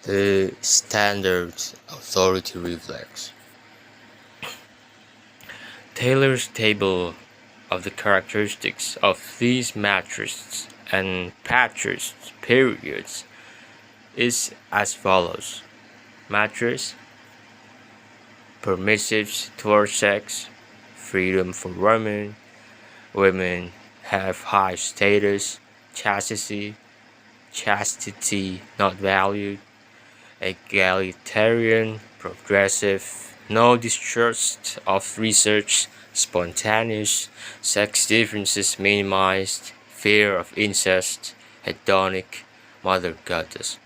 The standard authority reflex. Taylor's table of the characteristics of these matrices and patches periods is as follows. Matrix: permissive towards sex, freedom for women, women have high status, chastity, chastity not valued, egalitarian, progressive, no distrust of research, spontaneous, sex differences minimized, fear of incest, hedonic, mother goddess.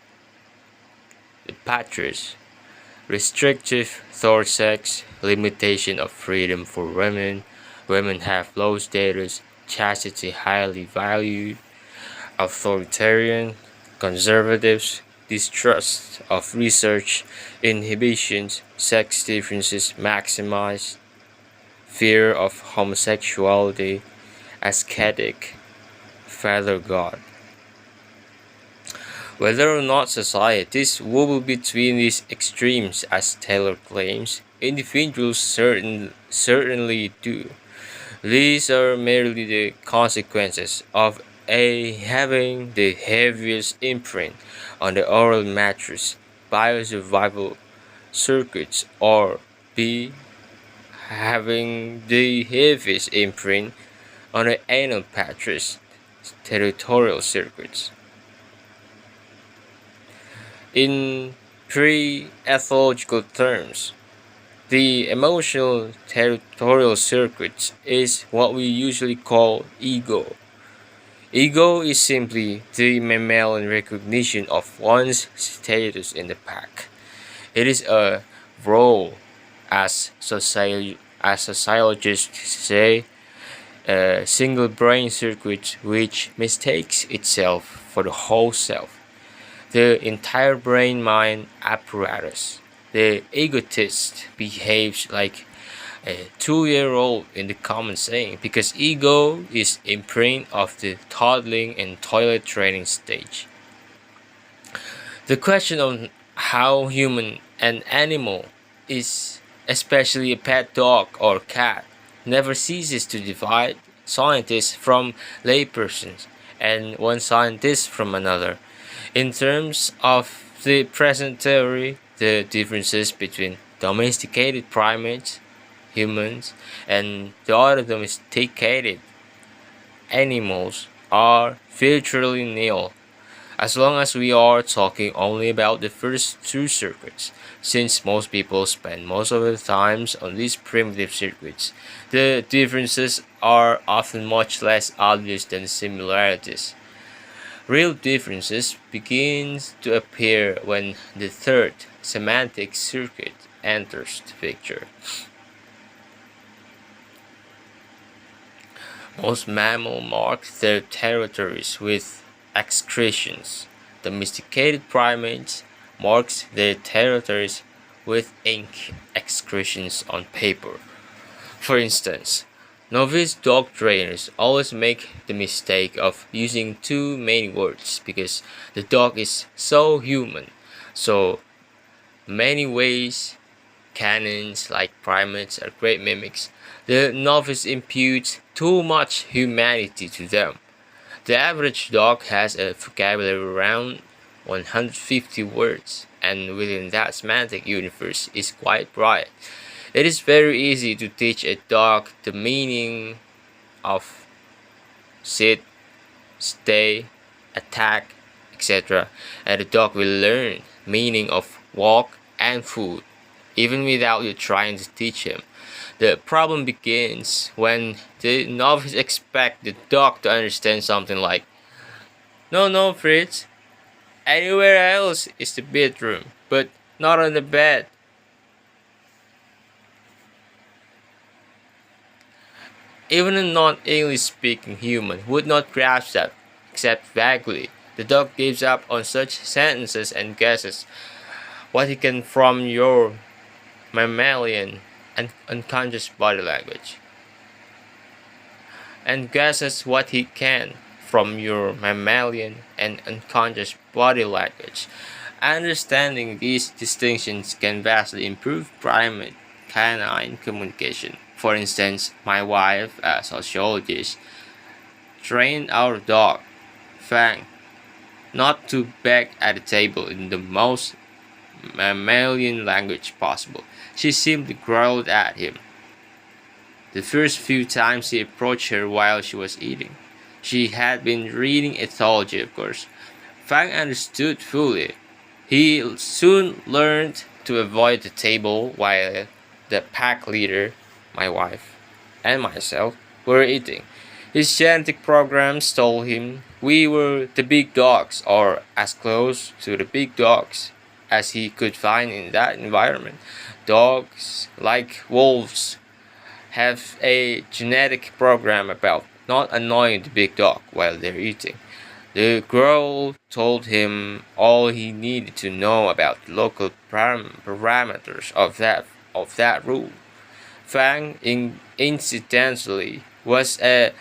The patriarch: restrictive toward sex, limitation of freedom for women, women have low status, chastity highly valued, authoritarian, conservatives, distrust of research, inhibitions, sex differences maximized, fear of homosexuality, ascetic, father god. Whether or not societies wobble between these extremes, as Taylor claims, individuals certainly do. These are merely the consequences of A. Having the heaviest imprint on the oral matrix biosurvival circuits, or B. Having the heaviest imprint on the anal matrix territorial circuits. In pre-ethological terms, the emotional territorial circuit is what we usually call ego. Ego is simply the mammalian recognition of one's status in the pack. It is a role, as sociologists say, a single brain circuit which mistakes itself for the whole self, the entire brain-mind apparatus. The egotist behaves like a 2-year-old in the common saying because ego is imprint of the toddling and toilet training stage. The question on how human and animal is, especially a pet dog or cat, never ceases to divide scientists from laypersons and one scientist from another. In terms of the present theory, the differences between domesticated primates, humans, and the other domesticated animals are virtually nil, as long as we are talking only about the first two circuits. Since most people spend most of their times on these primitive circuits, the differences are often much less obvious than the similarities. Real differences begin to appear when the third semantic circuit enters the picture. Most mammals mark their territories with excretions. Domesticated primates marks their territories with ink excretions on paper. For instance, novice dog trainers always make the mistake of using too many words because the dog is so human. So many ways, canines like primates are great mimics. The novice imputes too much humanity to them. The average dog has a vocabulary around 150 words, and within that semantic universe is quite bright. It is very easy to teach a dog the meaning of sit, stay, attack, etc., and the dog will learn meaning of walk and food, even without you trying to teach him. The problem begins when the novice expects the dog to understand something like, no, no, Fritz, anywhere else is the bedroom, but not on the bed. Even a non-English speaking human would not grasp that, except vaguely. The dog gives up on such sentences and guesses what he can from your mammalian and unconscious body language. And guesses what he can from your mammalian and unconscious body language. Understanding these distinctions can vastly improve primate canine communication. For instance, my wife, a sociologist, trained our dog, Fang, not to beg at the table in the most mammalian language possible. She simply growled at him the first few times he approached her while she was eating. She had been reading ethology, of course. Fang understood fully. He soon learned to avoid the table while the pack leader, my wife, and myself were eating. His genetic programs told him we were the big dogs, or as close to the big dogs as he could find in that environment. Dogs, like wolves, have a genetic program about not annoying the big dog while they're eating. The girl told him all he needed to know about the local parameters of that rule. Fang, incidentally, was a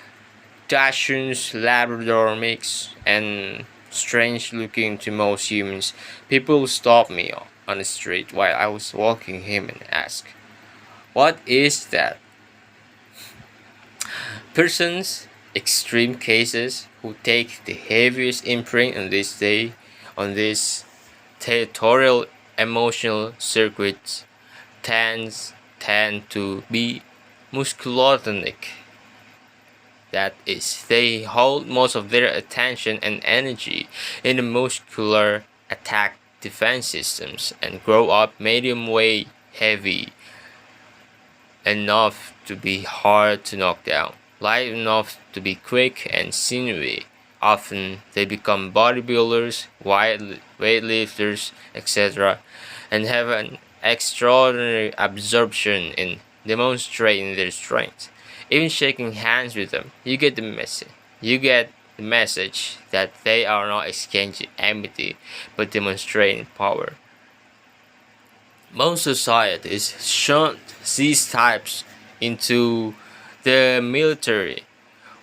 Dachshund's Labrador mix and strange looking to most humans. People stopped me on the street while I was walking him and asked, "What is that?" Persons, extreme cases, who take the heaviest imprint on this territorial emotional circuits tend to be musculotonic. That is, they hold most of their attention and energy in the muscular attack defense systems and grow up medium weight heavy enough to be hard to knock down, light enough to be quick and sinewy. Often they become bodybuilders, weightlifters, etc., and have an extraordinary absorption in demonstrating their strength. Even shaking hands with them, you get the message. You get the message that they are not exchanging enmity, but demonstrating power. Most societies shunt these types into the military,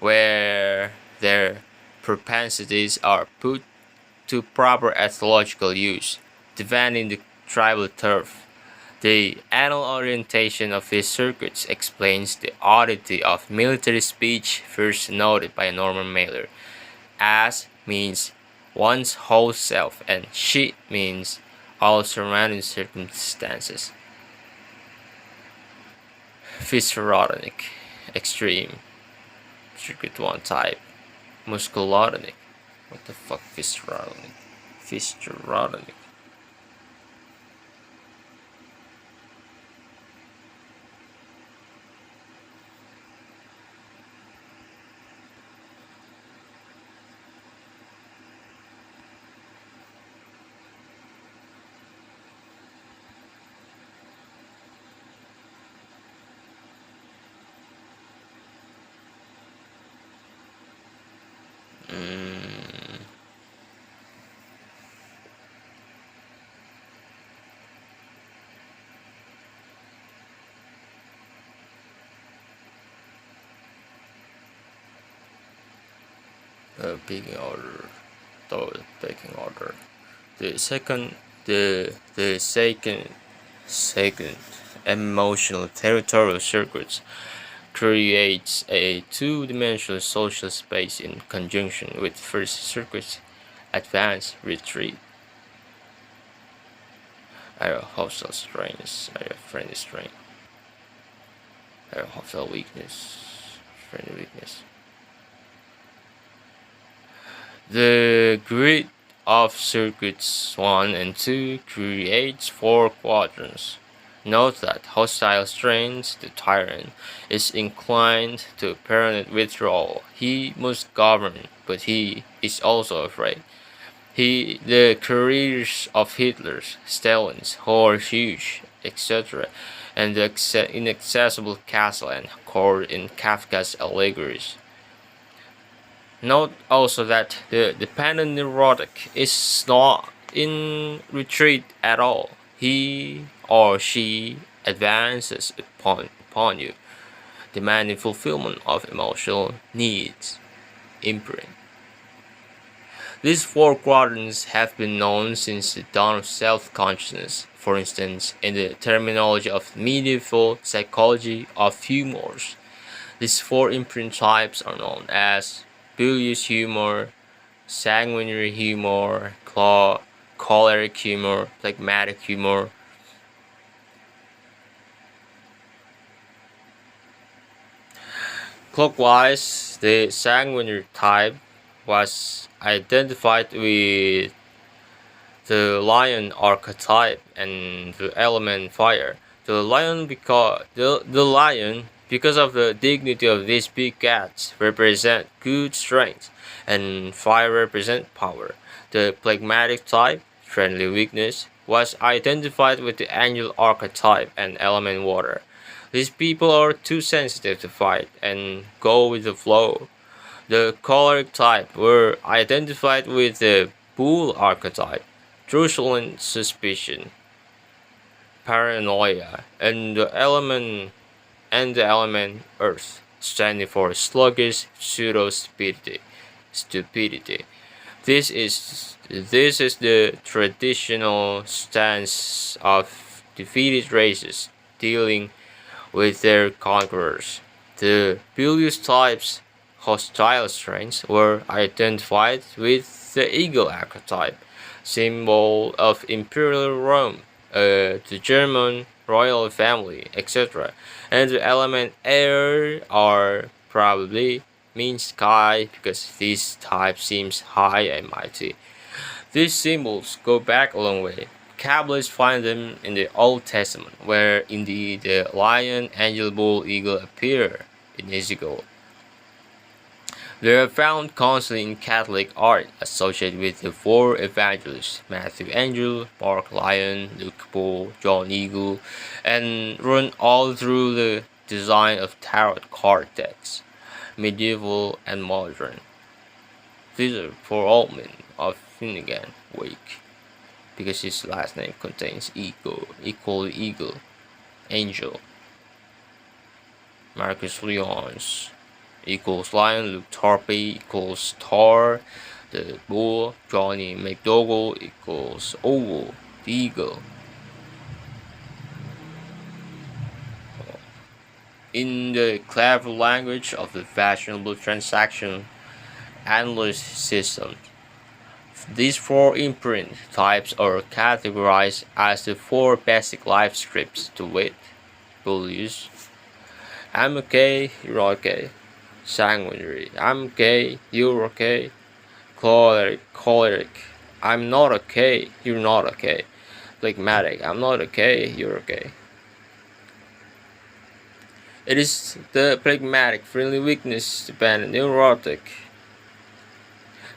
where their propensities are put to proper ethological use, defending the tribal turf. The anal orientation of these circuits explains the oddity of military speech first noted by Norman Mailer. As means one's whole self, and she means all surrounding circumstances. Physiorotonic, extreme, circuit 1 type. Musculotonic. What the fuck, physiorotonic? Physiorotonic. Picking order. Picking order. The second, the second emotional territorial circuits creates a two-dimensional social space in conjunction with first circuit's advanced retreat. Aerohostile strengths, friendly strength. Aerohostile weakness, friendly weakness. The grid of circuits 1 and 2 creates 4 quadrants. Note that hostile strains, the tyrant, is inclined to apparent withdrawal. He must govern, but he is also afraid. The careers of Hitler's, Stalin's, Horst Hughes, etc., and the inaccessible castle and court in Kafka's allegories. Note also that the dependent neurotic is not in retreat at all. He or she advances upon you, demanding fulfillment of emotional needs. Imprint. These four quadrants have been known since the dawn of self-consciousness. For instance, in the terminology of medieval psychology of humors, these four imprint types are known as bilious humor, sanguinary humor, choleric humor, phlegmatic humor. Clockwise, the sanguinary type was identified with the lion archetype and the element fire. The lion, because of the dignity of these big cats, represent good strength, and fire represent power. The phlegmatic type, friendly weakness, was identified with the angel archetype and element water. These people are too sensitive to fight and go with the flow. The choleric type were identified with the bull archetype, truculent suspicion, paranoia, and the element earth, standing for sluggish pseudo stupidity. This is the traditional stance of defeated races dealing with their conquerors. The bilious type's hostile strengths were identified with the eagle archetype, symbol of imperial Rome, the German royal family, etc. And the element air are probably mean sky because this type seems high and mighty. These symbols go back a long way. Kabbalists find them in the Old Testament, where indeed the lion, angel, bull, eagle appear in Ezekiel. They are found constantly in Catholic art, associated with the four evangelists Matthew angel, Mark lion, Luke bull, John eagle, and run all through the design of tarot card decks, medieval and modern. These are for all men of Finnegan Wake, because his last name contains eagle, eagle, angel. Marcus Leons equals lion, Luke Tarpey equals tar, the bull, Johnny McDougall equals owl, the eagle. In the clever language of the fashionable transaction analysis system, these four imprint types are categorized as the four basic life scripts, to wit: bullies, I'm okay, you're okay; sanguinary, I'm okay, you're okay; choleric, I'm not okay, you're not okay; phlegmatic, I'm not okay, you're okay. It is the phlegmatic, friendly weakness dependent, neurotic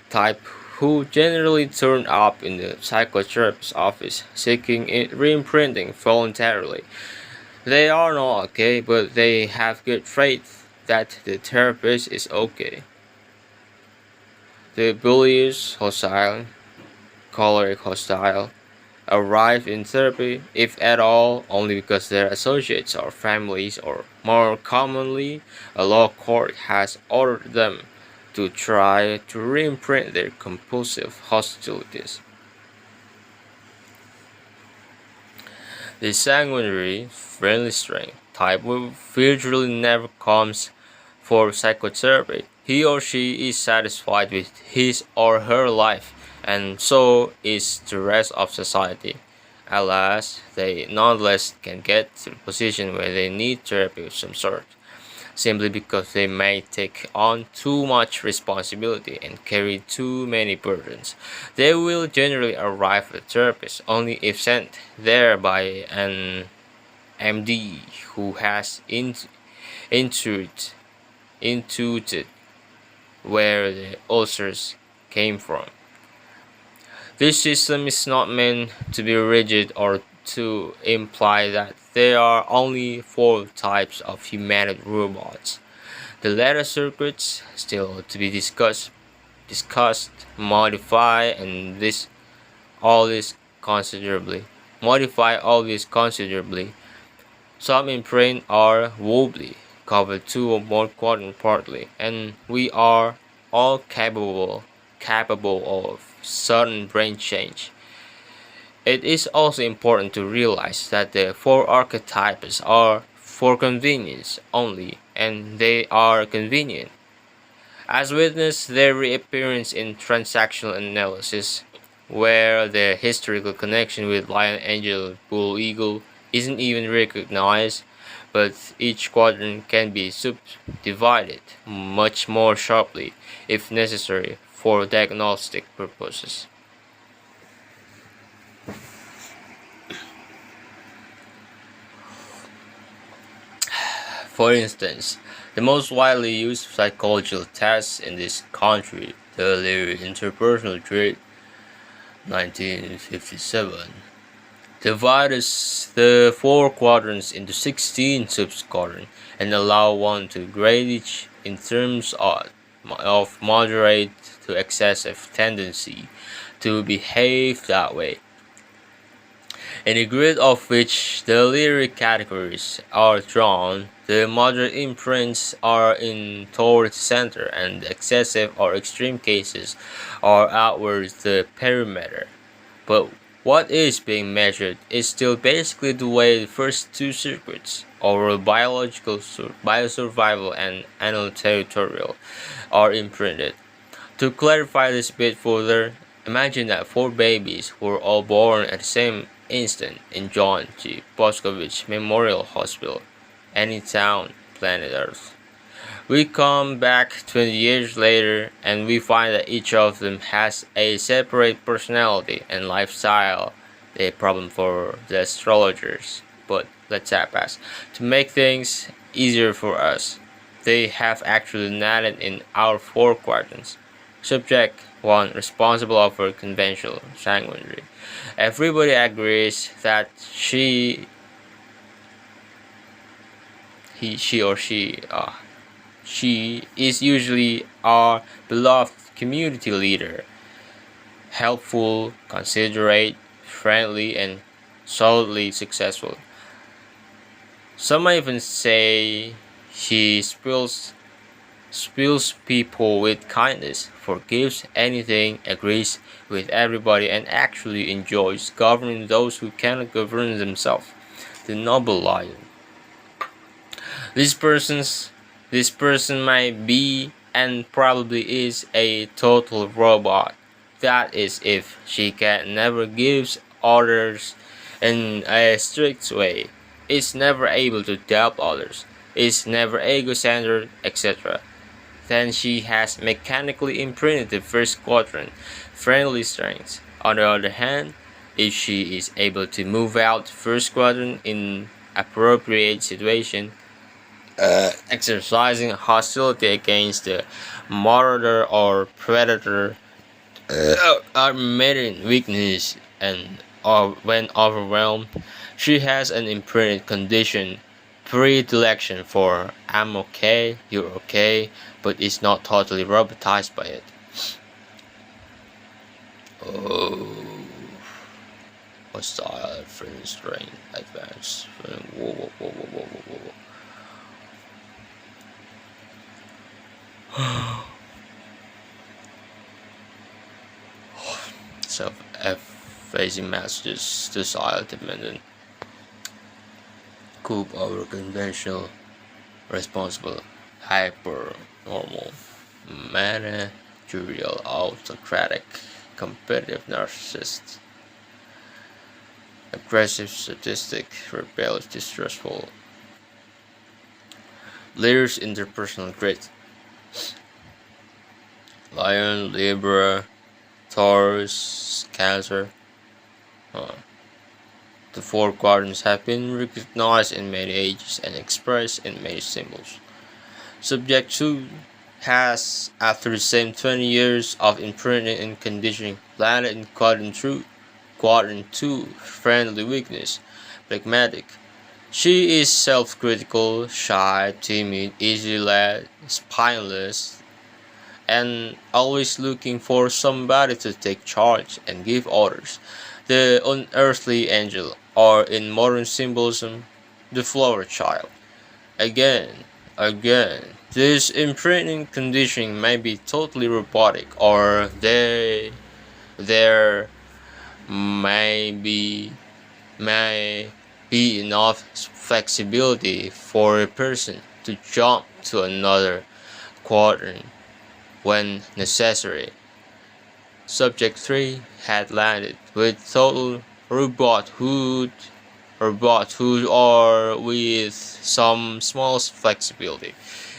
type who generally turn up in the psychotherapist's office seeking re-imprinting voluntarily. They are not okay, but they have good faith that the therapist is okay. The bullies, hostile, choleric hostile, arrive in therapy, if at all, only because their associates or families, or more commonly, a law court has ordered them to try to reimprint their compulsive hostilities. The sanguinary, friendly strength type virtually never comes for psychotherapy. He or she is satisfied with his or her life, and so is the rest of society. Alas, they nonetheless can get to the position where they need therapy of some sort, simply because they may take on too much responsibility and carry too many burdens. They will generally arrive at a therapist only if sent there by an MD who has intuited where the ulcers came from. This system is not meant to be rigid or to imply that there are only four types of humanoid robots. The latter circuits still to be discussed, modify, and modify all this considerably. Some imprint are wobbly, cover two or more quadrant partly, and we are all capable of sudden brain change. It is also important to realize that the four archetypes are for convenience only, and they are convenient, as witness their reappearance in transactional analysis, where the historical connection with Lion Angel Bull Eagle isn't even recognized, but each quadrant can be subdivided much more sharply if necessary for diagnostic purposes. For instance, the most widely used psychological test in this country, the Leary Interpersonal Trait 1957, divides the four quadrants into 16 subquadrants and allow one to grade each in terms of moderate to excessive tendency to behave that way. In a grid of which the lyric categories are drawn, the moderate imprints are in towards center and the excessive or extreme cases are outwards the perimeter. But what is being measured is still basically the way the first two circuits, overall biological, biosurvival and anal territorial, are imprinted. To clarify this a bit further, imagine that four babies were all born at the same instant in John G. Boscovich Memorial Hospital, any town, planet Earth. We come back 20 years later and we find that each of them has a separate personality and lifestyle, a problem for the astrologers, but let's pass. To make things easier for us, they have actually landed in our four quadrants. Subject 1 responsible for conventional sanguinary. Everybody agrees that she is usually our beloved community leader, helpful, considerate, friendly, and solidly successful. Some might even say she spills people with kindness, forgives anything, agrees with everybody, and actually enjoys governing those who cannot govern themselves. The noble lion. This person's this person might be and probably is a total robot. That is if she can never gives orders in a strict way, is never able to help others, is never ego-centered, etc. Then she has mechanically imprinted the first quadrant, friendly strengths. On the other hand, if she is able to move out the first quadrant in appropriate situation, exercising hostility against the marauder or predator, admitting weakness, and when overwhelmed, she has an imprinted condition predilection for "I'm okay, you're okay," but is not totally robotized by it. Oh, hostile, friend, strain, advance. Whoa, whoa, whoa, whoa, whoa, whoa, whoa. Self-effacing messages, desire dependent, coop over conventional, responsible, hyper normal, managerial, autocratic, competitive narcissist, aggressive, sadistic, rebellious, distrustful, leaders interpersonal grit, Lion, Libra, Taurus, Cancer. The four quadrants have been recognized in many ages and expressed in many symbols. Subject 2 has, after the same 20 years of imprinting and conditioning, landed in quadrant 2, friendly weakness, phlegmatic. She is self-critical, shy, timid, easily led, spineless, and always looking for somebody to take charge and give orders. The unearthly angel, or in modern symbolism, the flower child. Again, This imprinting conditioning may be totally robotic, or there may may be enough flexibility for a person to jump to another quadrant when necessary. Subject 3 had landed with total robothood or with some small flexibility.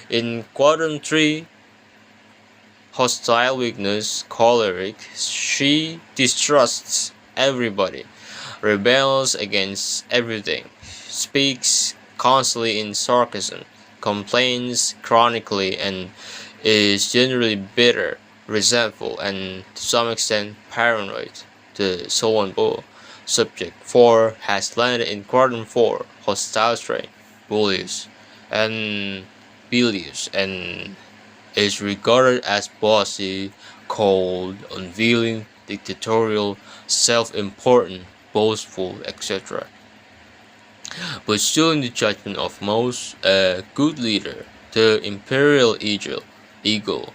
In quadrant 3, hostile weakness, choleric, she distrusts everybody, rebels against everything, speaks constantly in sarcasm, complains chronically, and is generally bitter, resentful, and to some extent paranoid. The Solon Bull subject 4 has landed in quadrant 4, hostile strain, bullious, and bilious, and is regarded as bossy, cold, unveiling, dictatorial, self-important, boastful, etc. But still in the judgment of most, a good leader, the imperial eagle.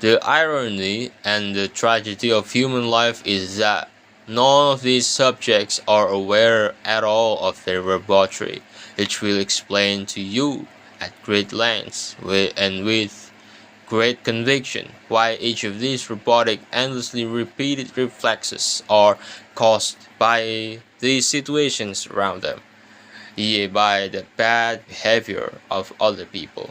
The irony and the tragedy of human life is that none of these subjects are aware at all of their robotry, which will explain to you at great lengths and with great conviction why each of these robotic, endlessly repeated reflexes are caused by the situations around them, yea, by the bad behavior of other people.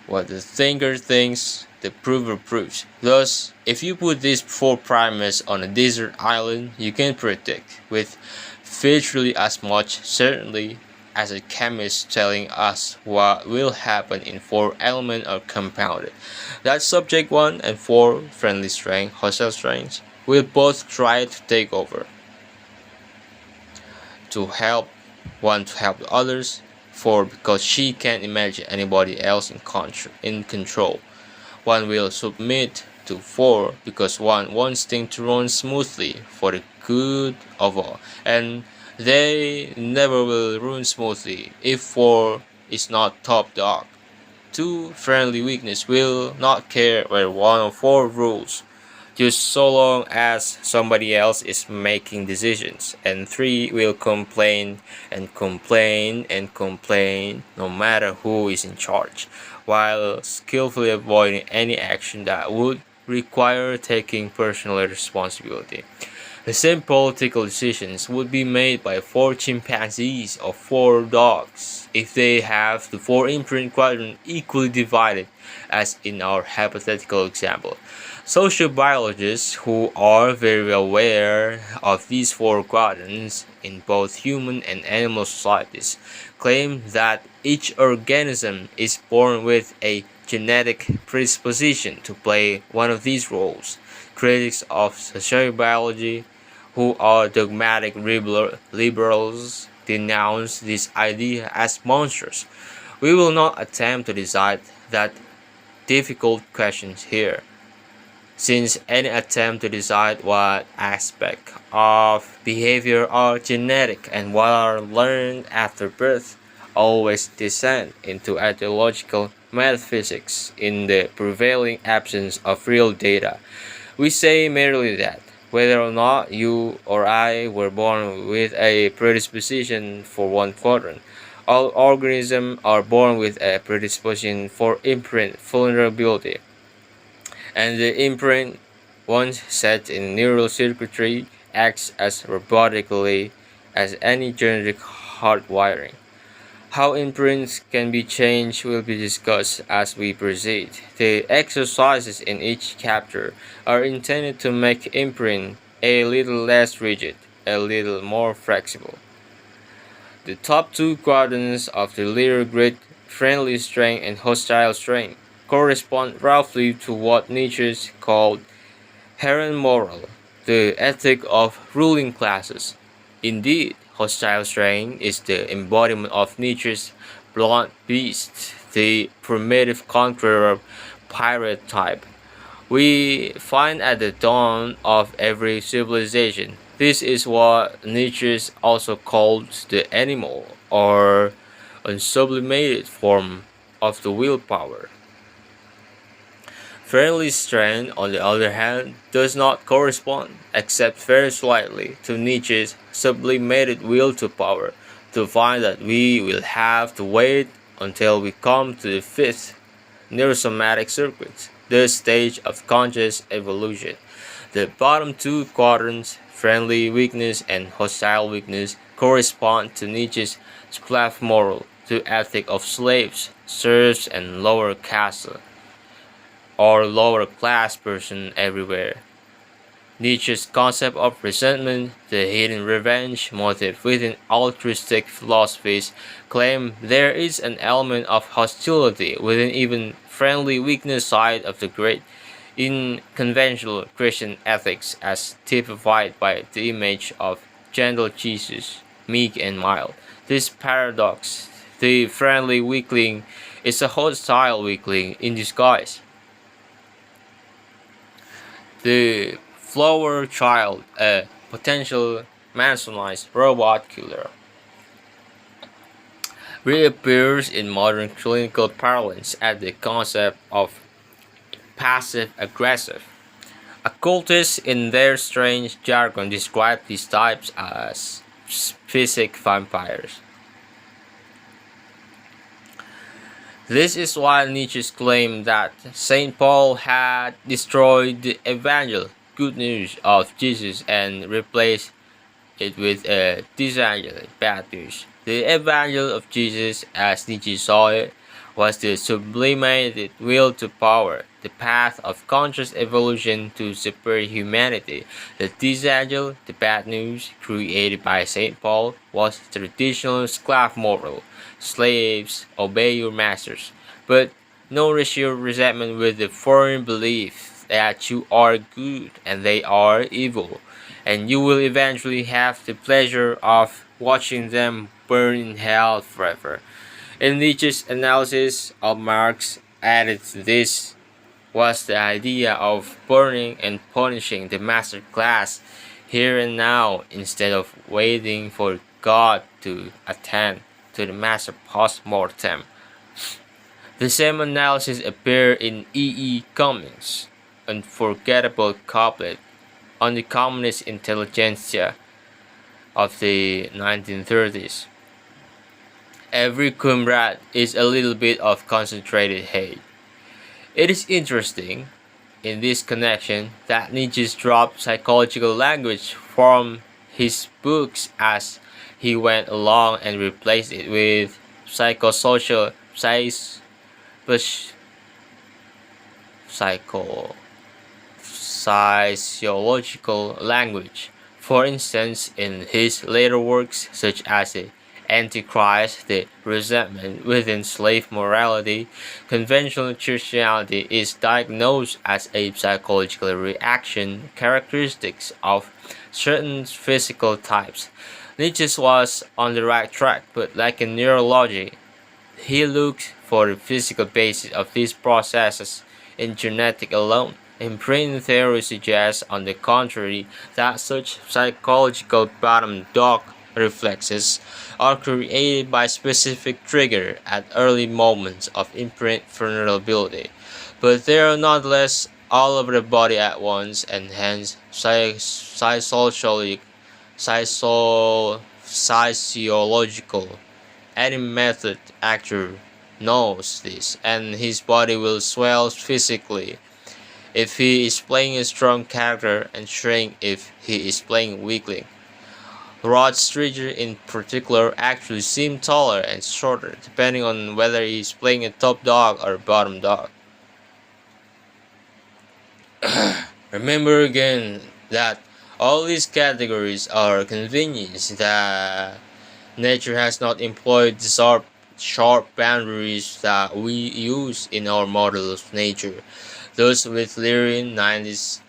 What the thinker thinks, the prover proves. Thus, if you put these four primates on a desert island, you can predict with virtually as much certainty as a chemist telling us what will happen in four elements are compounded. That subject 1 and 4 friendly strength, hostile strengths, will both try to take over, to help one to help the others, 4 because she can't imagine anybody else in control. One will submit to 4 because one wants things to run smoothly for the good of all, and they never will run smoothly if 4 is not top dog. 2 friendly weakness will not care where 1 or 4 rules, just so long as somebody else is making decisions, and 3 will complain and complain and complain no matter who is in charge, while skillfully avoiding any action that would require taking personal responsibility. The same political decisions would be made by 4 chimpanzees or 4 dogs if they have the 4 imprint quadrant equally divided as in our hypothetical example. Social biologists who are very aware of these 4 quadrants in both human and animal societies claim that each organism is born with a genetic predisposition to play one of these roles. Critics of sociobiology who are dogmatic liberals denounce this idea as monstrous. We will not attempt to decide that difficult questions here, since any attempt to decide what aspects of behavior are genetic and what are learned after birth always descend into ideological metaphysics in the prevailing absence of real data. We say merely that, whether or not you or I were born with a predisposition for one quadrant, all organisms are born with a predisposition for imprint vulnerability, and the imprint, once set in neural circuitry, acts as robotically as any genetic hardwiring. How imprints can be changed will be discussed as we proceed. The exercises in each chapter are intended to make imprint a little less rigid, a little more flexible. The top 2 quadrants of the leader grid, friendly strength and hostile strength, correspond roughly to what Nietzsche called Herren moral, the ethic of ruling classes. Indeed, hostile strength is the embodiment of Nietzsche's blunt beast, the primitive conqueror pirate type we find at the dawn of every civilization. This is what Nietzsche also called the animal, or unsublimated form of the willpower. Friendly strength, on the other hand, does not correspond, except very slightly, to Nietzsche's sublimated will to power, to find that we will have to wait until we come to the fifth neurosomatic circuit, the stage of conscious evolution. The bottom two quadrants, friendly weakness and hostile weakness, correspond to Nietzsche's Splav moral, to ethic of slaves, serfs, and lower caste or lower class person everywhere. Nietzsche's concept of resentment, the hidden revenge motive within altruistic philosophies, claim there is an element of hostility within even friendly weakness side of the great in conventional Christian ethics as typified by the image of gentle Jesus, meek and mild. This paradox, the friendly weakling is a hostile weakling in disguise. The flower child, a potential Mansonized robot killer, reappears in modern clinical parlance as the concept of passive aggressive. Occultists, in their strange jargon, describe these types as psychic vampires. This is why Nietzsche claimed that St. Paul had destroyed the evangel, good news of Jesus, and replaced it with a disangel, bad news. The evangel of Jesus, as Nietzsche saw it, was the sublimated will to power, the path of conscious evolution to superior humanity. The disangel, the bad news, created by St. Paul, was the traditional sclave moral. Slaves, obey your masters, but nourish your resentment with the foreign belief that you are good and they are evil, and you will eventually have the pleasure of watching them burn in hell forever. In Nietzsche's analysis of Marx, added to this was the idea of burning and punishing the master class here and now instead of waiting for God to attend to the master post-mortem. The same analysis appeared in E. Cummings' unforgettable couplet on the communist intelligentsia of the 1930s. Every comrade is a little bit of concentrated hate. It is interesting, in this connection, that Nietzsche dropped psychological language from his books as he went along and replaced it with psychosocial psycho sociological language. For instance, in his later works, such as the Antichrist, the resentment within slave morality, conventional Christianity is diagnosed as a psychological reaction characteristics of certain physical types. Nietzsche was on the right track, but like in neurology, he looked for the physical basis of these processes in genetic alone. Brain theory suggests, on the contrary, that such psychological bottom dog reflexes are created by specific trigger at early moments of imprint vulnerability, but they are nonetheless all over the body at once, and hence sociological. Any method actor knows this, and his body will swell physically if he is playing a strong character and shrink if he is playing weakling. Rod Steiger in particular actually seemed taller and shorter depending on whether he is playing a top dog or bottom dog. Remember again that all these categories are convenience, that nature has not employed the sharp boundaries that we use in our model of nature. Those with Lyrian 90s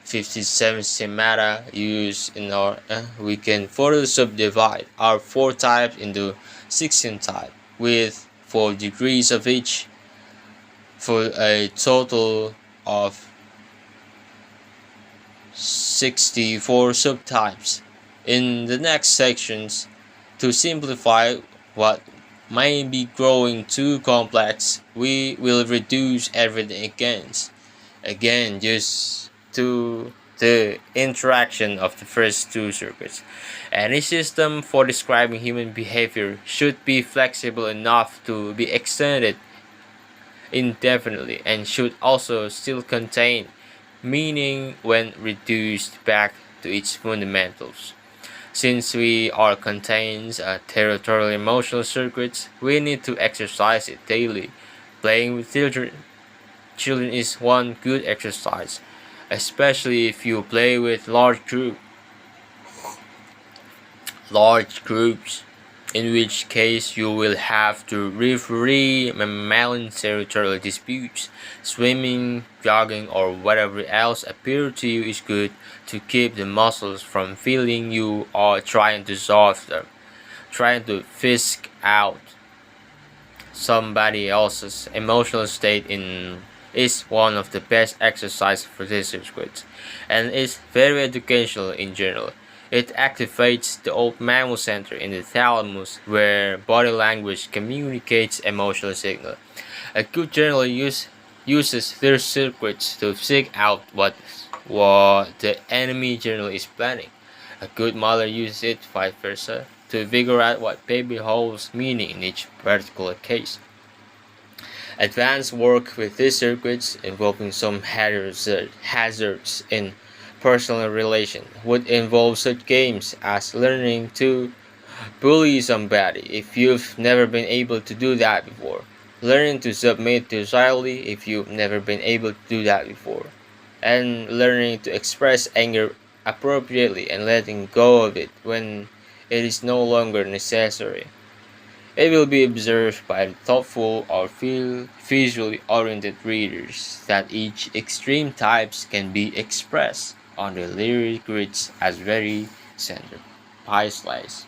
57 schemata used in our we can further subdivide our 4 types into 16 types with 4 degrees of each for a total of 64 subtypes. In the next sections, to simplify what may be growing too complex, we will reduce everything again just to the interaction of the first two circuits. Any system for describing human behavior should be flexible enough to be extended indefinitely and should also still contain meaning when reduced back to its fundamentals. Since we are contains territorial emotional circuits, we need to exercise it daily. Playing with children is one good exercise, especially if you play with large groups, in which case you will have to referee mammalian territorial disputes. Swimming, jogging, or whatever else appear to you is good to keep the muscles from feeling you are trying to solve them, trying to fisk out somebody else's emotional state in is one of the best exercises for this circuit, and is very educational in general. It activates the old mammal center in the thalamus where body language communicates emotional signal. A good journaler uses their circuits to seek out what the enemy journal is planning. A good mother uses it vice versa to figure out what baby holds meaning in each particular case. Advanced work with these circuits involving some hazards in personal relation would involve such games as learning to bully somebody if you've never been able to do that before, learning to submit docilely if you've never been able to do that before, and learning to express anger appropriately and letting go of it when it is no longer necessary. It will be observed by the thoughtful or visually oriented readers that each extreme types can be expressed on the lyric grids as very center. Pie slice.